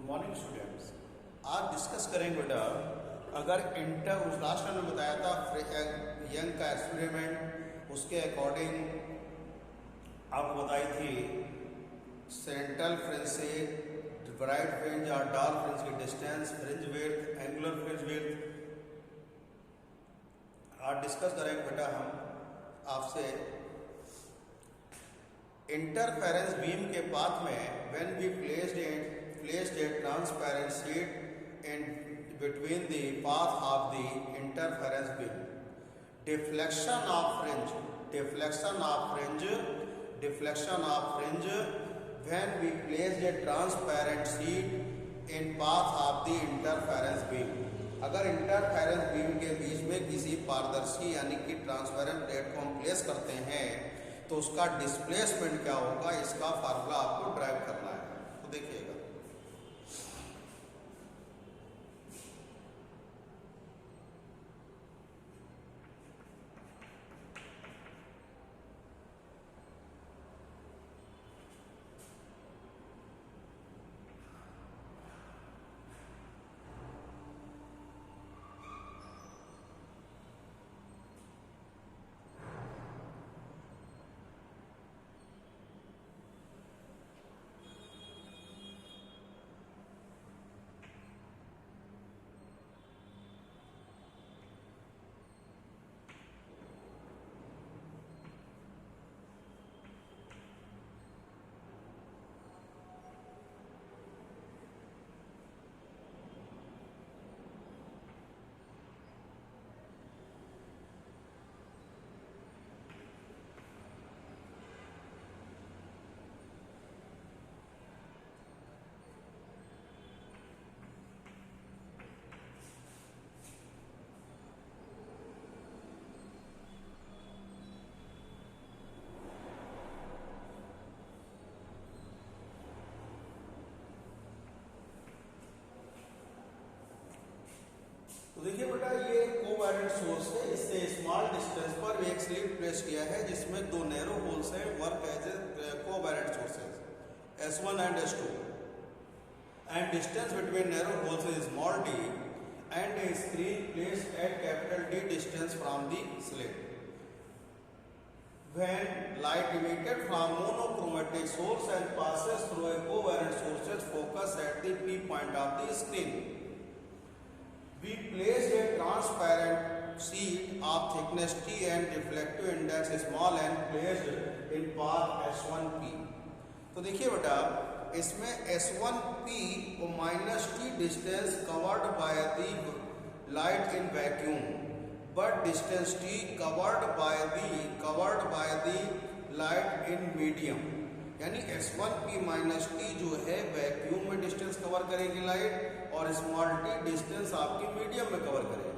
Morning students. आज discuss करेंगे बेटा, अगर इंटर उस लास्ट टाइम में बताया था यंग का एक्सपेरिमेंट, उसके अकॉर्डिंग आपको बताई थी सेंट्रल फ्रिंज से ब्राइट फ्रिंज और डार्क फ्रिंज की distance, fringe width, angular fringe width. आज डिस्कस करेंगे बेटा हम आपसे इंटरफेरेंस बीम के पाथ में when we placed a transparent sheet in between the path of the interference beam. Deflection of fringe when we placed a transparent sheet in path of the interference beam. अगर interference beam के बीच में किसी पारदर्शी यानी कि transparent plate को हम place करते हैं तो उसका डिस्प्लेसमेंट क्या होगा, इसका फार्मूला आपको ड्राइव करना है। तो देखिएगा, तो देखिए बेटा, ये कोवैलेंट सोर्स है। इससे स्मॉल डिस्टेंस पर एक स्लिट प्लेस किया है जिसमें दो नैरो होल्स हैं, work as a covalent sources S1 and S2, and distance between narrow holes is small d and a screen placed at capital D distance from the slit. When light emitted from monochromatic source and passes through a covalent sources focus at the P point of the screen. We placed a transparent sheet of thickness T and reflective index small and placed in path S1P. तो देखिए बेटा, इसमें S1P को -T distance covered by the light in vacuum, but distance T covered by the light in medium. यानी S1P -T जो है vacuum में distance cover करेगी लाइट, और स्मॉल t डिस्टेंस आपकी मीडियम में कवर करेगी।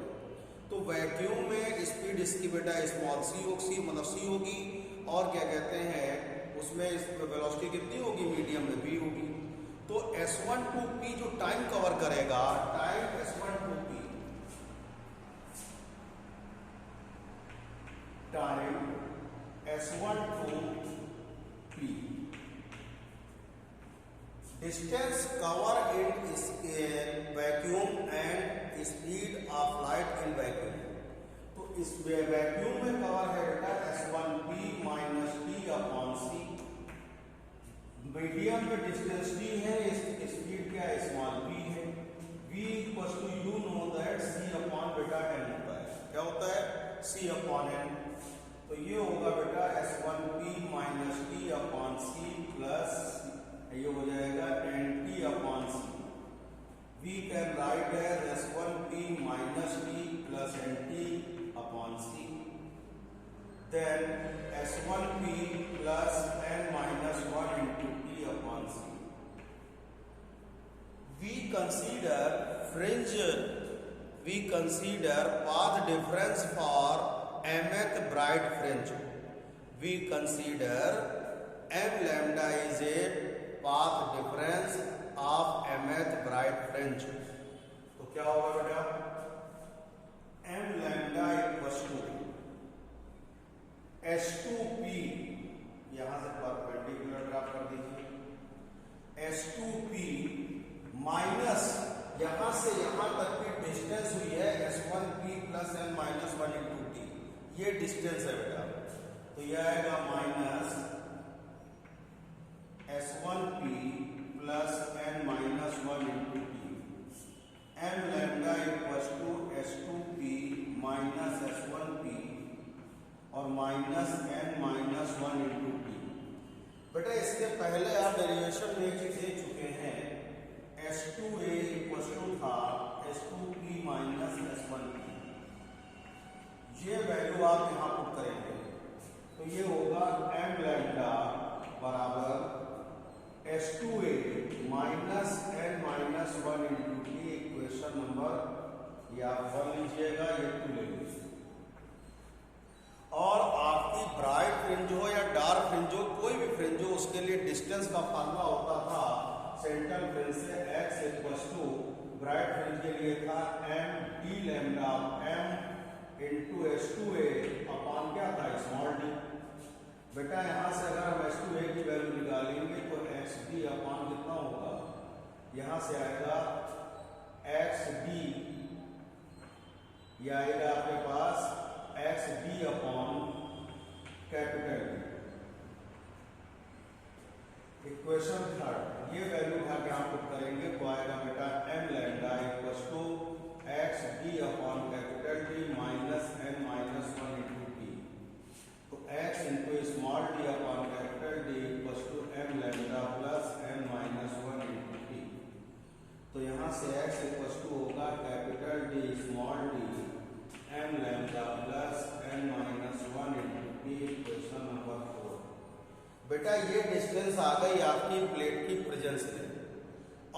तो वैक्यूम में स्पीड इसकी बेटा स्मॉल c होगी, और क्या कहते हैं उसमें वेलोसिटी कितनी होगी, मीडियम में v होगी। तो S1 to P जो टाइम कवर करेगा, time S1 to P, time S1 to P, distance cover in vacuum and speed of light in vacuum। तो इस वैक्यूम में कवर है बेटा S1P -T upon C। Medium में डिस्टेंस T है, speed क्या है, स्मॉल p है। V equal to you know that C upon बेटा n होता है। क्या होता है, C अपॉन n। तो ये होगा बेटा S1P -T upon C plus ये हो जाएगा NT upon C। We can write as S1P -T plus NT upon C। Then S1P plus n-1 into T upon C। We consider path difference for mth bright fringe. We consider m lambda is a path difference of mth bright fringe। तो क्या होगा बेटा, m lambda equal to S2P, यहां से perpendicular draft कर दीजिए, S2P minus यहां से यहां तक की डिस्टेंस हुई है S1P plus n minus 1 into T, ये डिस्टेंस है बेटा। तो यह आएगा minus S1P plus n minus 1 into T, m lambda equals to S2P minus S1P और minus n minus 1 into T. बेटा इसके पहले आप डेरिवेशन में एक चीज दे चुके हैं, S2A इक्वल्स टू था S2P माइनस S1P। ये वैल्यू आप यहाँ पुट करेंगे तो ये होगा m लैम्डा बराबर S2A minus n minus 1 into T. Equation number या 1 लीजिएगा, ये 2 ले लीजिए। और आपकी ब्राइट फ्रिंज हो या डार्क फ्रिंज हो, कोई भी फ्रिंज हो, उसके लिए डिस्टेंस का फार्मूला होता था सेंट्रल फ्रिंज से x equals to bright fringe के लिए था m d lambda m into S2A upon क्या था स्मॉल d। बेटा यहाँ से अगर हम S2A की वैल्यू निकालेंगे तो xd अपॉन कितना होगा, यहाँ से आएगा xd, यह आएगा आपके पास xd upon capital D। Equation third, ये वैल्यू उठा के आप पुट करेंगे तो आएगा बेटा m lambda equals to xd upon capital D minus n minus 1 into T. तो x into small d upon capital D equals to m lambda plus n minus 1 into T. तो यहाँ से x इक्वल्स टू होगा capital D small d m lambda plus n minus 1 into T. Equation number 4। बेटा ये distance आ गई आपकी plate की presence में,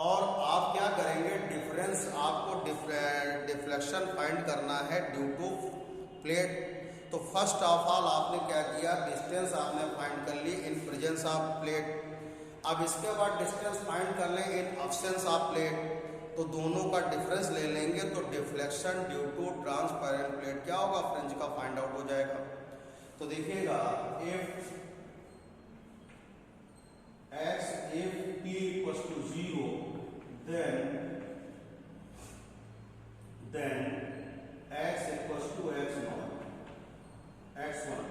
और आप क्या करेंगे, डिफरेंस आपको डिफ्लेक्शन फाइंड करना है ड्यू टू प्लेट। तो फर्स्ट ऑफ ऑल आपने क्या किया, डिस्टेंस आपने फाइंड कर ली इन प्रेजेंस ऑफ प्लेट। अब इसके बाद डिस्टेंस फाइंड कर लें इन एब्सेंस ऑफ प्लेट, तो दोनों का डिफरेंस ले लेंगे तो deflection due to transparent plate क्या होगा, फ्रिंज का फाइंड आउट हो जाएगा। तो देखिएगा if t equals to 0 then x equals to x0 x1।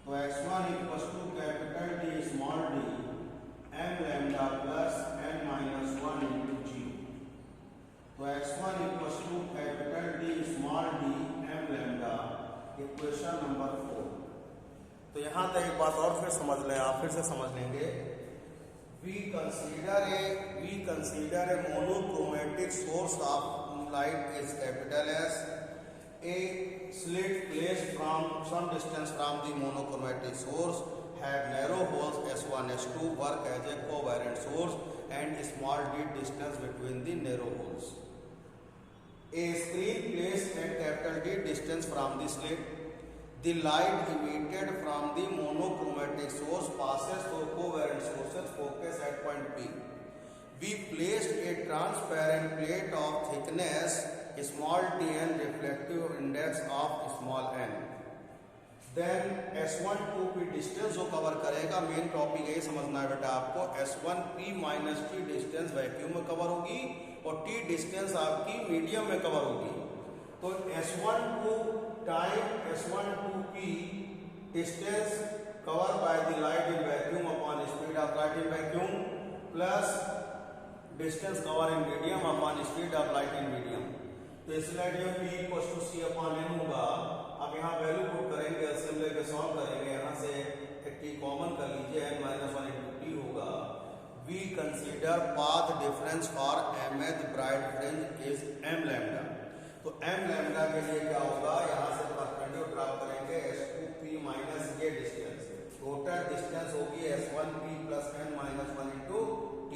तो x1 equals to capital D small d m lambda plus n minus 1 into 0। तो x1 equals to capital D small d m lambda. Equation number 4। तो यहाँ तक एक बात और फिर समझ लें, आप फिर से समझ लेंगे। We consider a monochromatic source of light is capital S. A slit placed from some distance from the monochromatic source had narrow holes S1, S2 work as a covariant source and small d distance between the narrow holes. A screen placed at capital D distance from the slit. The light emitted from the monochromatic source passes through covariant sources focus at point P. We placed a transparent plate of thickness small t and reflective index of small n. Then S1 2P distance जो cover करेगा, main topic यही समझना है बेटा आपको, S1P minus T distance vacuum में cover होगी और T डिस्टेंस आपकी मीडियम में कवर होगी। तो S12 time S12P distance cover by the light in vacuum upon speed of light in vacuum plus distance cover in medium upon speed of light in medium. तो इसलिए P equals to C upon n होगा। अब यहाँ value put करेंगे, LCM लेके solve करेंगे, यहाँ से T कॉमन कर लीजिए, n माइनस 1 इंटू T होगा। We consider path difference for mth bright fringe is m lambda. तो m लैम्डा के लिए क्या होगा, यहाँ से परपेंडिकुलर ड्रा करेंगे S2P माइनस ये डिस्टेंस, टोटल डिस्टेंस होगी S1P plus n minus 1 into T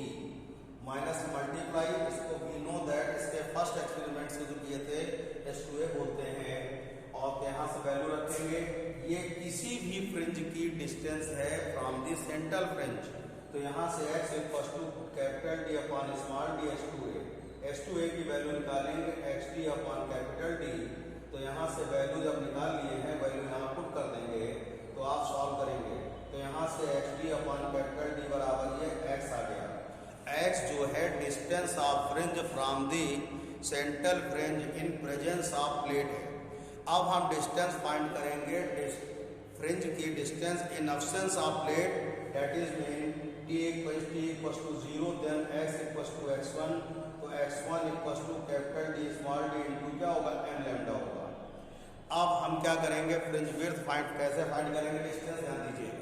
minus multiply, इसको वी नो दैट इसके फर्स्ट एक्सपेरिमेंट से जो किए थे S2A बोलते हैं, और यहाँ से वैल्यू रखेंगे। ये किसी भी फ्रिंज की डिस्टेंस है फ्रॉम दी सेंट्रल फ्रिंज। तो यहाँ से x equals to capital D upon small d S2A। S2A की वैल्यू निकालेंगे xd अपॉन कैपिटल D। तो यहाँ से वैल्यू जब निकाल लिए हैं, वैल्यू यहाँ पुट कर देंगे तो आप सॉल्व करेंगे। तो यहाँ से xd अपॉन कैपिटल D बराबर ये x आ गया। x जो है distance distance of fringe from the central fringe in presence of plate है। अब हम डिस्टेंस फाइंड करेंगे फ्रिंज की distance in absence of plate, that is mean t equals to 0 then x equals to x1, तो x1 equals to capital D small d into क्या होगा m lambda होगा। अब हम क्या करेंगे, फ्रिंज विड्थ फाइंड कैसे फाइंड करेंगे, डिस्टेंस ध्यान दीजिए।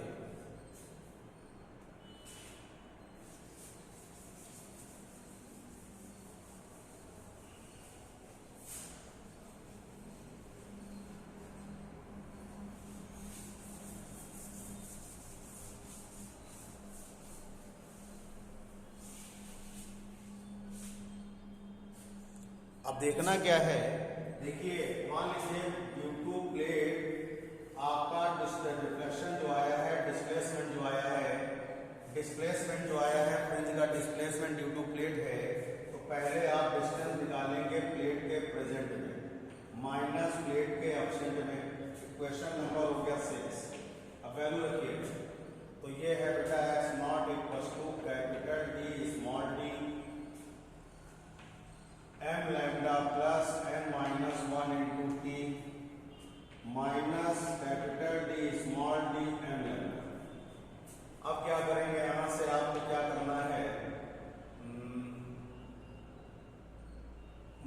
अब देखना क्या है, देखिए मान लीजिए ड्यू टू प्लेट आपका डिफ्लेक्शन जो आया है, डिस्प्लेसमेंट जो आया है, डिस्प्लेसमेंट जो आया है फ्रिंज का डिस्प्लेसमेंट ड्यू टू प्लेट है। तो पहले आप डिस्टेंस निकालेंगे प्लेट के प्रेजेंट में माइनस प्लेट के एब्सेंट में। क्वेश्चन नंबर हो गया 6। अब वैल्यू रखिए, तो ये है बेटा x not equal to capital D small d m lambda plus n minus 1 into t minus capital D small d m lambda. अब क्या करेंगे, यहां से आपको क्या करना है,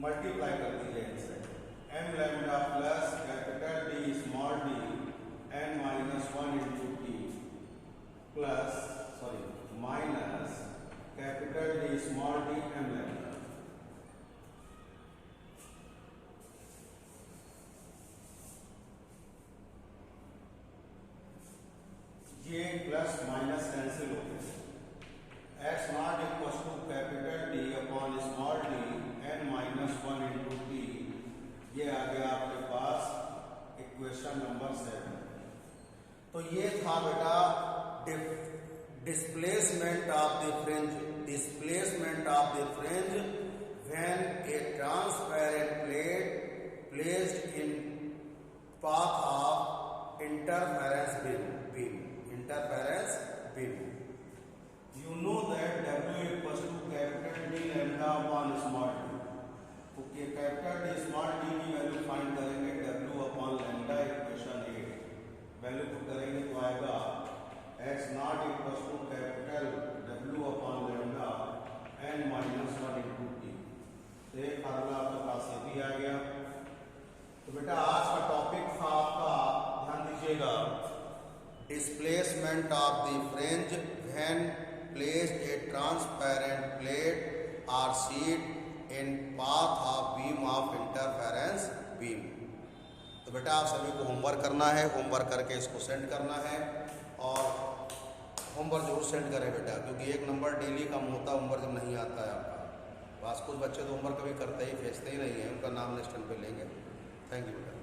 मल्टीप्लाई कर दीजिए इनसे, m lambda plus capital D small d n minus 1 into t plus minus capital D small d m lambda. ये प्लस माइनस कैंसिल हो गया। X not equal to capital D upon small d n minus 1 into T, ये आ गया आपके पास equation number 7। तो ये था बेटा displacement of the fringe, displacement of the fringe when A transparent plate placed in path of interference beam, interference beam. You know that W equals to capital D lambda upon small d. तो ये capital D small d की value find करेंगे, W upon lambda equation 8 value put करेंगे तो आएगा x not equal to capital W upon lambda n minus 1 into T. तो एक formula आपके पास ये भी आ गया। तो बेटा आज का टॉपिक था आपका, ध्यान दीजिएगा, displacement of the fringe when placed a transparent plate or sheet in path of beam of interference beam। तो बेटा आप सभी को होमवर्क करना है, होमवर्क करके इसको सेंड करना है, और होमवर्क जरूर सेंड करें बेटा, क्योंकि 1 नंबर डेली कम होता है होमवर्क जब नहीं आता है आपका। बस कुछ बच्चे तो होमवर्क कभी करते ही भेजते ही नहीं है, उनका नाम नेक्स्ट टाइम पे लेंगे। थैंक यू बेटा।